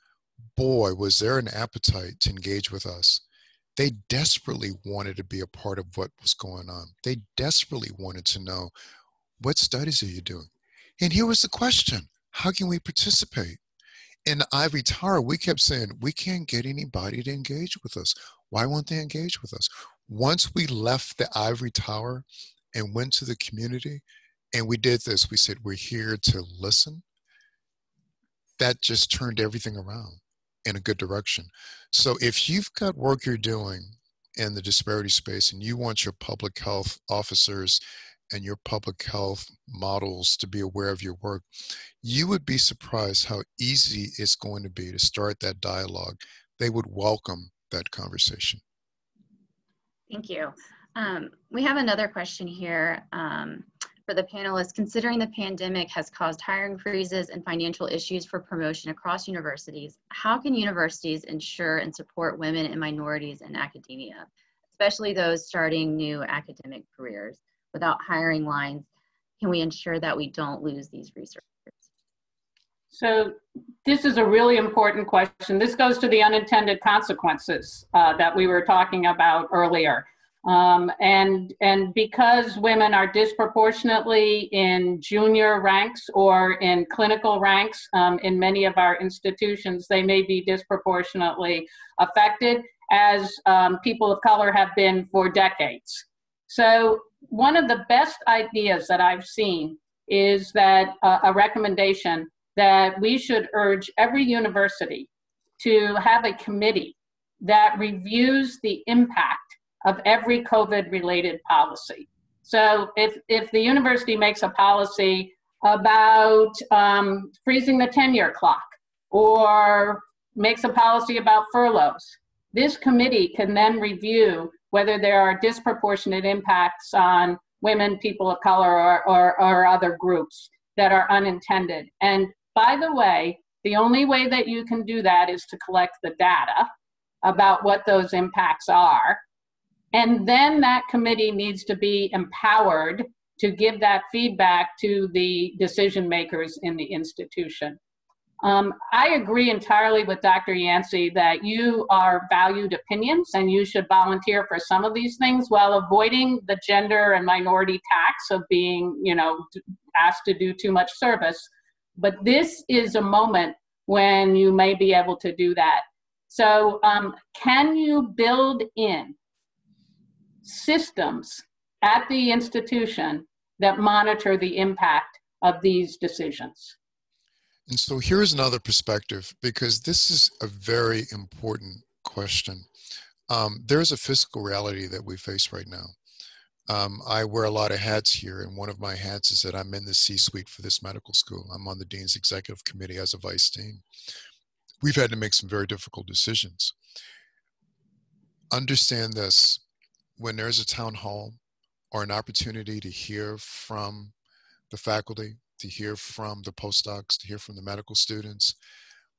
boy, was there an appetite to engage with us. They desperately wanted to be a part of what was going on. They desperately wanted to know, what studies are you doing? And here was the question, how can we participate? In the ivory tower, we kept saying, we can't get anybody to engage with us. Why won't they engage with us? Once we left the ivory tower and went to the community, and we did this, we said, we're here to listen. That just turned everything around in a good direction. So if you've got work you're doing in the disparity space and you want your public health officers and your public health models to be aware of your work, you would be surprised how easy it's going to be to start that dialogue. They would welcome that conversation. Thank you. We have another question here for the panelists. Considering the pandemic has caused hiring freezes and financial issues for promotion across universities, how can universities ensure and support women and minorities in academia, especially those starting new academic careers? Without hiring lines, can we ensure that we don't lose these researchers? So this is a really important question. This goes to the unintended consequences that we were talking about earlier. And because women are disproportionately in junior ranks or in clinical ranks in many of our institutions, they may be disproportionately affected, as people of color have been for decades. So one of the best ideas that I've seen is that a recommendation that we should urge every university to have a committee that reviews the impact of every COVID-related policy. So if the university makes a policy about freezing the tenure clock or makes a policy about furloughs, this committee can then review whether there are disproportionate impacts on women, people of color, or other groups that are unintended. And by the way, the only way that you can do that is to collect the data about what those impacts are. And then that committee needs to be empowered to give that feedback to the decision makers in the institution. I agree entirely with Dr. Yancy that you are valued opinions and you should volunteer for some of these things while avoiding the gender and minority tax of being, asked to do too much service. But this is a moment when you may be able to do that. So can you build in systems at the institution that monitor the impact of these decisions? And so here's another perspective, because this is a very important question. There's a physical reality that we face right now. I wear a lot of hats here, and one of my hats is that I'm in the C-suite for this medical school. I'm on the Dean's Executive Committee as a Vice Dean. We've had to make some very difficult decisions. Understand this, when there's a town hall or an opportunity to hear from the faculty, to hear from the postdocs, to hear from the medical students,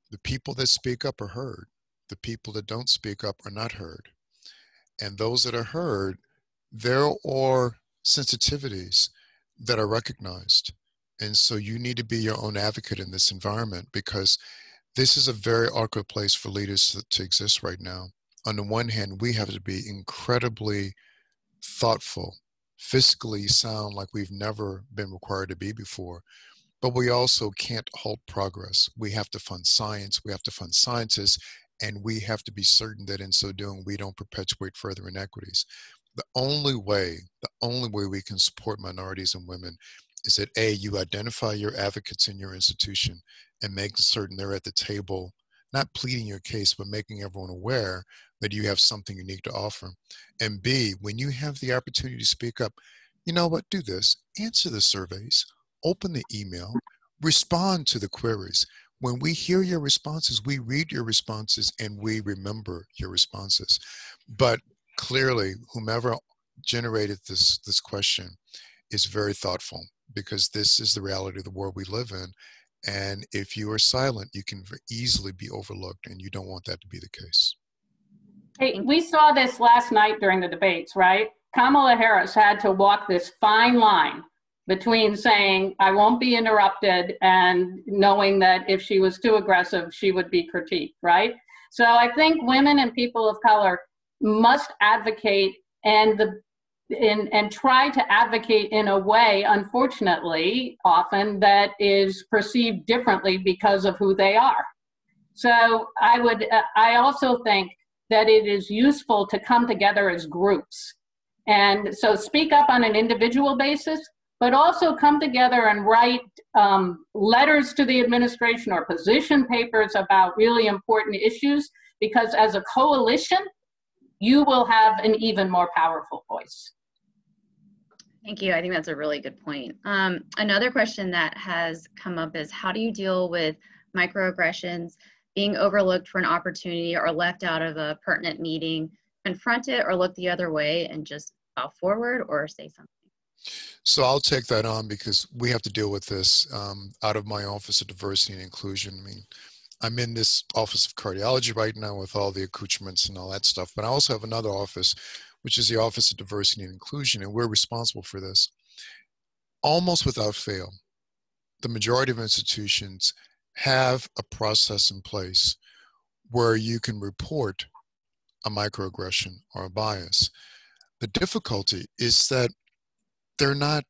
the people that speak up are heard. The people that don't speak up are not heard. And those that are heard, there are sensitivities that are recognized. And so you need to be your own advocate in this environment, because this is a very awkward place for leaders to exist right now. On the one hand, we have to be incredibly thoughtful, fiscally sound like we've never been required to be before, but we also can't halt progress. We have to fund science, we have to fund scientists, and we have to be certain that in so doing, we don't perpetuate further inequities. The only way we can support minorities and women is that A, you identify your advocates in your institution and make certain they're at the table, not pleading your case, but making everyone aware that you have something unique to offer. And B, when you have the opportunity to speak up, you know what, do this, answer the surveys, open the email, respond to the queries. When we hear your responses, we read your responses and we remember your responses. But clearly, whomever generated this question is very thoughtful, because this is the reality of the world we live in. And if you are silent, you can easily be overlooked, and you don't want that to be the case. Hey, we saw this last night during the debates, right? Kamala Harris had to walk this fine line between saying, I won't be interrupted, and knowing that if she was too aggressive, she would be critiqued, right? So I think women and people of color must advocate and try to advocate in a way, unfortunately, often that is perceived differently because of who they are. So I also think that it is useful to come together as groups. And so speak up on an individual basis, but also come together and write letters to the administration or position papers about really important issues, because as a coalition, you will have an even more powerful voice. Thank you. I think that's a really good point. Another question that has come up is, how do you deal with microaggressions, being overlooked for an opportunity or left out of a pertinent meeting? Confront it or look the other way and just bow forward or say something? So I'll take that on, because we have to deal with this out of my Office of Diversity and Inclusion. I mean, I'm in this Office of Cardiology right now with all the accoutrements and all that stuff, but I also have another office, which is the Office of Diversity and Inclusion, and we're responsible for this. Almost without fail, the majority of institutions have a process in place where you can report a microaggression or a bias. The difficulty is that they're not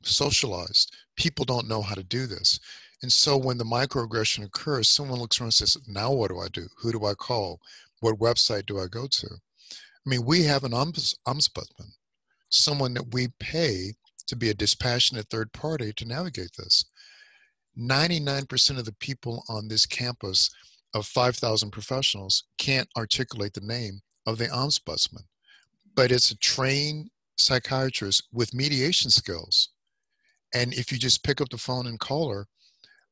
socialized. People don't know how to do this. And so when the microaggression occurs, someone looks around and says, now what do I do? Who do I call? What website do I go to? I mean, we have an ombudsman, someone that we pay to be a dispassionate third party to navigate this. 99% of the people on this campus of 5,000 professionals can't articulate the name of the ombudsman, but it's a trained psychiatrist with mediation skills. And if you just pick up the phone and call her,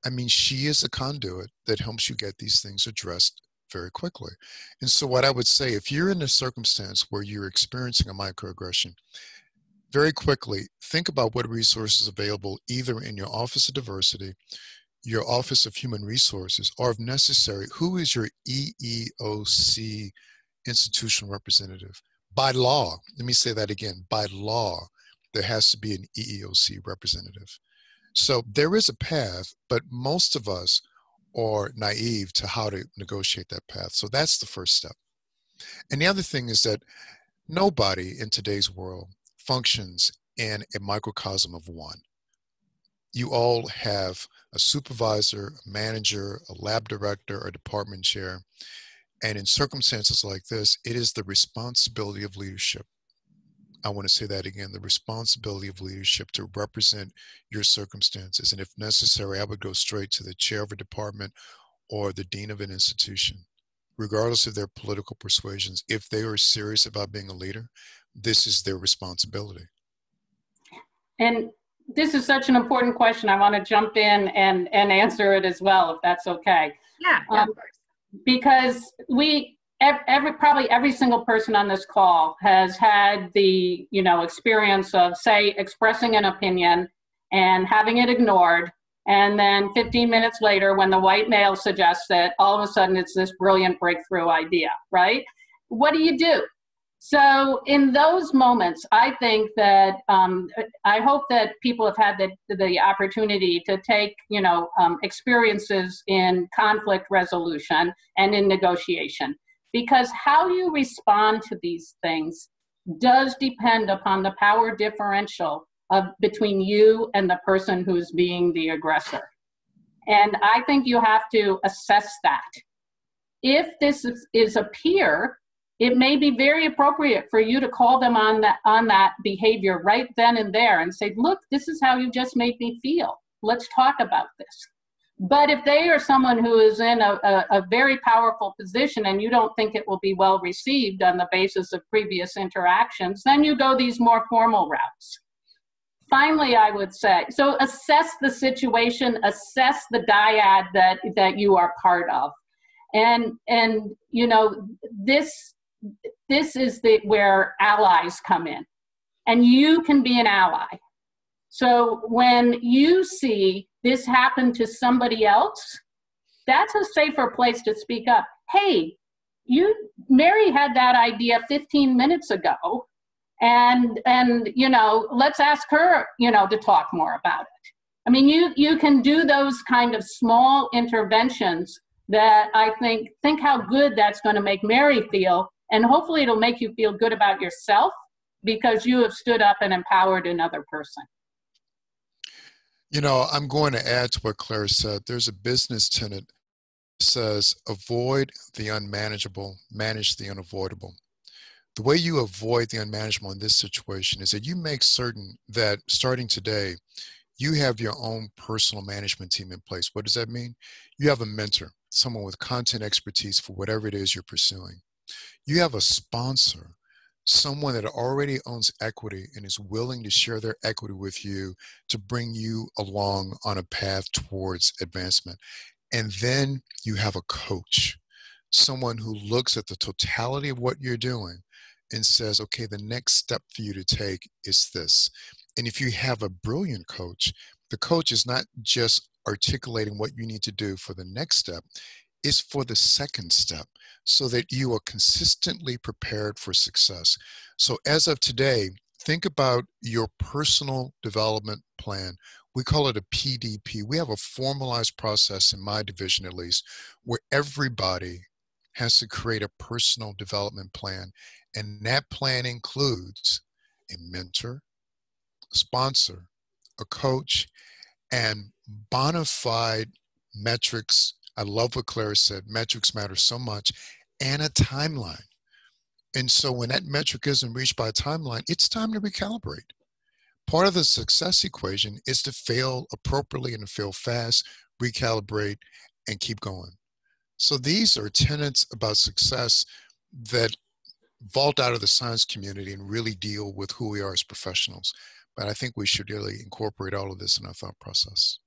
I mean, she is a conduit that helps you get these things addressed very quickly. And so what I would say, if you're in a circumstance where you're experiencing a microaggression, very quickly, think about what resources are available either in your Office of Diversity, your Office of Human Resources, or if necessary, who is your EEOC institutional representative? By law, let me say that again, by law, there has to be an EEOC representative. So there is a path, but most of us are naive to how to negotiate that path. So that's the first step. And the other thing is that nobody in today's world functions in a microcosm of one. You all have a supervisor, a manager, a lab director, or department chair. And in circumstances like this, it is the responsibility of leadership. I want to say that again, the responsibility of leadership to represent your circumstances. And if necessary, I would go straight to the chair of a department or the dean of an institution, regardless of their political persuasions. If they are serious about being a leader, this is their responsibility. And this is such an important question. I want to jump in and answer it as well, if that's okay. Yeah, of course. Because probably every single person on this call has had the, experience of, say, expressing an opinion and having it ignored. And then 15 minutes later, when the white male suggests it, all of a sudden it's this brilliant breakthrough idea, right? What do? So in those moments, I think that, I hope that people have had the opportunity to take, experiences in conflict resolution and in negotiation. Because how you respond to these things does depend upon the power differential between you and the person who's being the aggressor. And I think you have to assess that. If this is a peer, it may be very appropriate for you to call them on that behavior right then and there and say, look, this is how you just made me feel. Let's talk about this. But if they are someone who is in a very powerful position and you don't think it will be well received on the basis of previous interactions, then you go these more formal routes. Finally, I would say, so assess the situation, assess the dyad that you are part of. And this is where allies come in. And you can be an ally. So when you see this happen to somebody else, that's a safer place to speak up. Hey, Mary had that idea 15 minutes ago, and let's ask her, to talk more about it. I mean, you can do those kind of small interventions that I think how good that's going to make Mary feel, and hopefully it'll make you feel good about yourself because you have stood up and empowered another person. I'm going to add to what Claire said. There's a business tenet that says, avoid the unmanageable, manage the unavoidable. The way you avoid the unmanageable in this situation is that you make certain that starting today, you have your own personal management team in place. What does that mean? You have a mentor, someone with content expertise for whatever it is you're pursuing. You have a sponsor, someone that already owns equity and is willing to share their equity with you to bring you along on a path towards advancement. And then you have a coach, someone who looks at the totality of what you're doing and says, okay, the next step for you to take is this. And if you have a brilliant coach, the coach is not just articulating what you need to do for the next step, it's for the second step, so that you are consistently prepared for success. So as of today, think about your personal development plan We call it a PDP. We have a formalized process, in my division at least, where everybody has to create a personal development plan. And that plan includes a mentor, a sponsor, a coach, and bona fide metrics. I love what Clara said, metrics matter so much, and a timeline. And so when that metric isn't reached by a timeline, it's time to recalibrate. Part of the success equation is to fail appropriately and to fail fast, recalibrate, and keep going. So these are tenets about success that vault out of the science community and really deal with who we are as professionals. But I think we should really incorporate all of this in our thought process.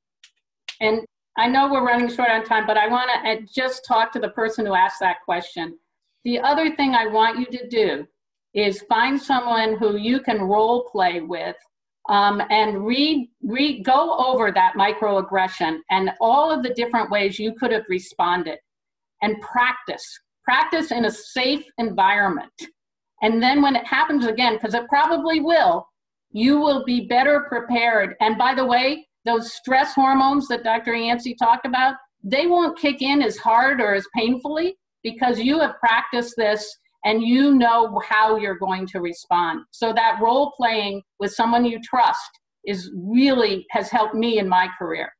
And I know we're running short on time, but I want to just talk to the person who asked that question. The other thing I want you to do is find someone who you can role play with and go over that microaggression and all of the different ways you could have responded, and practice in a safe environment. And then when it happens again, because it probably will, you will be better prepared. And by the way, those stress hormones that Dr. Yancy talked about, they won't kick in as hard or as painfully because you have practiced this and you know how you're going to respond. So that role playing with someone you trust has helped me in my career.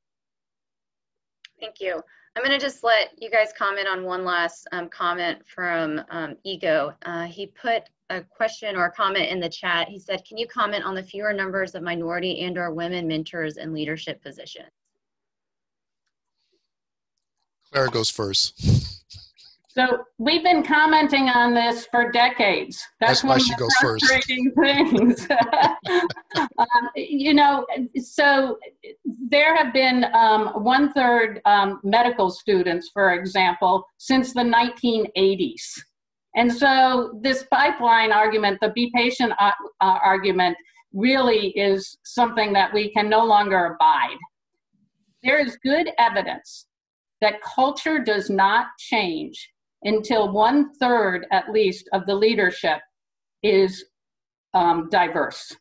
Thank you. I'm going to just let you guys comment on one last comment from Ego. He put a question or a comment in the chat. He said, can you comment on the fewer numbers of minority and/or women mentors in leadership positions? Clara goes first. So we've been commenting on this for decades. That's why she goes first. Frustrating things. You know, so there have been 1/3 medical students, for example, since the 1980s. And so this pipeline argument, the be patient argument, really is something that we can no longer abide. There is good evidence that culture does not change until 1/3 at least of the leadership is diverse.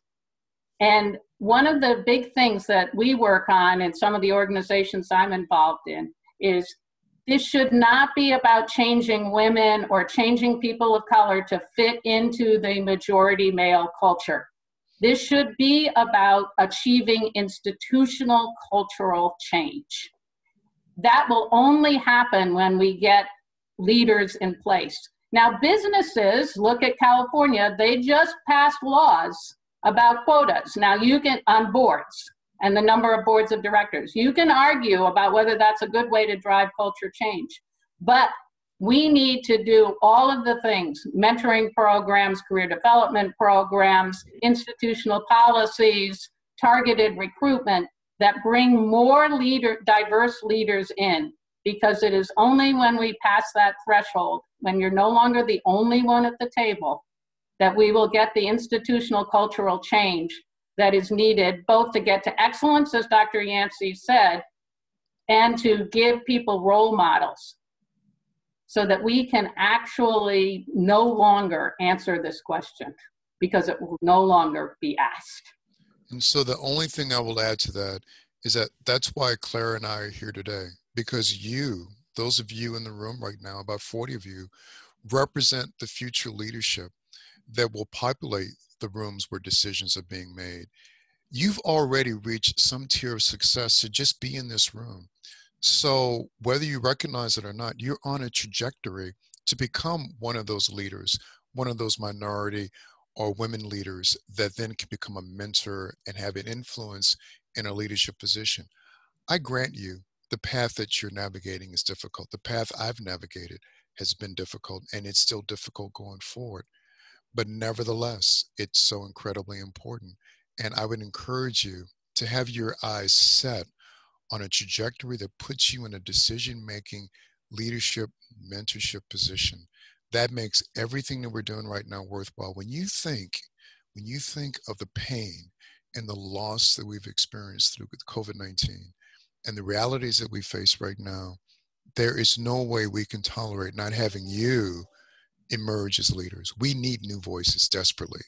And one of the big things that we work on in some of the organizations I'm involved in is this should not be about changing women or changing people of color to fit into the majority male culture. This should be about achieving institutional cultural change. That will only happen when we get leaders in place. Now, businesses, look at California, they just passed laws about quotas. Now, you can, on boards and the number of boards of directors, you can argue about whether that's a good way to drive culture change. But we need to do all of the things, mentoring programs, career development programs, institutional policies, targeted recruitment, that bring more diverse leaders in, because it is only when we pass that threshold, when you're no longer the only one at the table, that we will get the institutional cultural change that is needed, both to get to excellence, as Dr. Yancy said, and to give people role models so that we can actually no longer answer this question, because it will no longer be asked. And so the only thing I will add to that is that that's why Clara and I are here today, because you, those of you in the room right now, about 40 of you, represent the future leadership that will populate the rooms where decisions are being made. You've already reached some tier of success to just be in this room. So whether you recognize it or not, you're on a trajectory to become one of those leaders, one of those minority or women leaders that then can become a mentor and have an influence in a leadership position. I grant you the path that you're navigating is difficult. The path I've navigated has been difficult, and it's still difficult going forward. But nevertheless, it's so incredibly important. And I would encourage you to have your eyes set on a trajectory that puts you in a decision-making, leadership, mentorship position. That makes everything that we're doing right now worthwhile. When you think of the pain and the loss that we've experienced through COVID-19 and the realities that we face right now, there is no way we can tolerate not having you emerge as leaders. We need new voices desperately.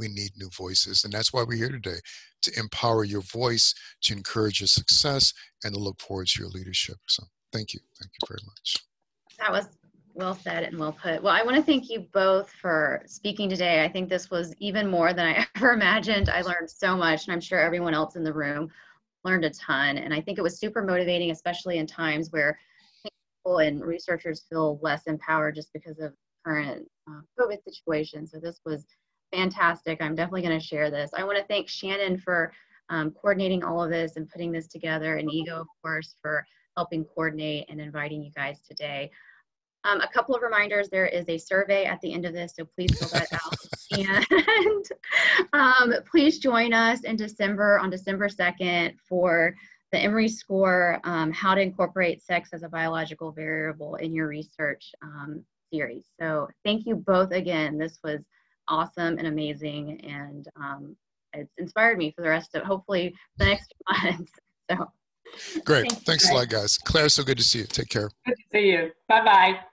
we need new voices. And that's why we're here today, to empower your voice, to encourage your success, and to look forward to your leadership. So thank you. Thank you very much. That was well said and well put. Well, I want to thank you both for speaking today. I think this was even more than I ever imagined. I learned so much, and I'm sure everyone else in the room learned a ton. And I think it was super motivating, especially in times where people and researchers feel less empowered just because of current COVID situation. So this was fantastic. I'm definitely going to share this. I want to thank Shannon for coordinating all of this and putting this together, and Ego, of course, for helping coordinate and inviting you guys today. A couple of reminders, there is a survey at the end of this, so please fill that out. And please join us in December, on December 2nd, for the Emory Score, How to Incorporate Sex as a Biological Variable in Your Research series. So thank you both again. This was awesome and amazing, and it's inspired me for the rest of, hopefully, the next few months. So great. Thanks a lot, guys. Claire, so good to see you. Take care. Good to see you. Bye-bye.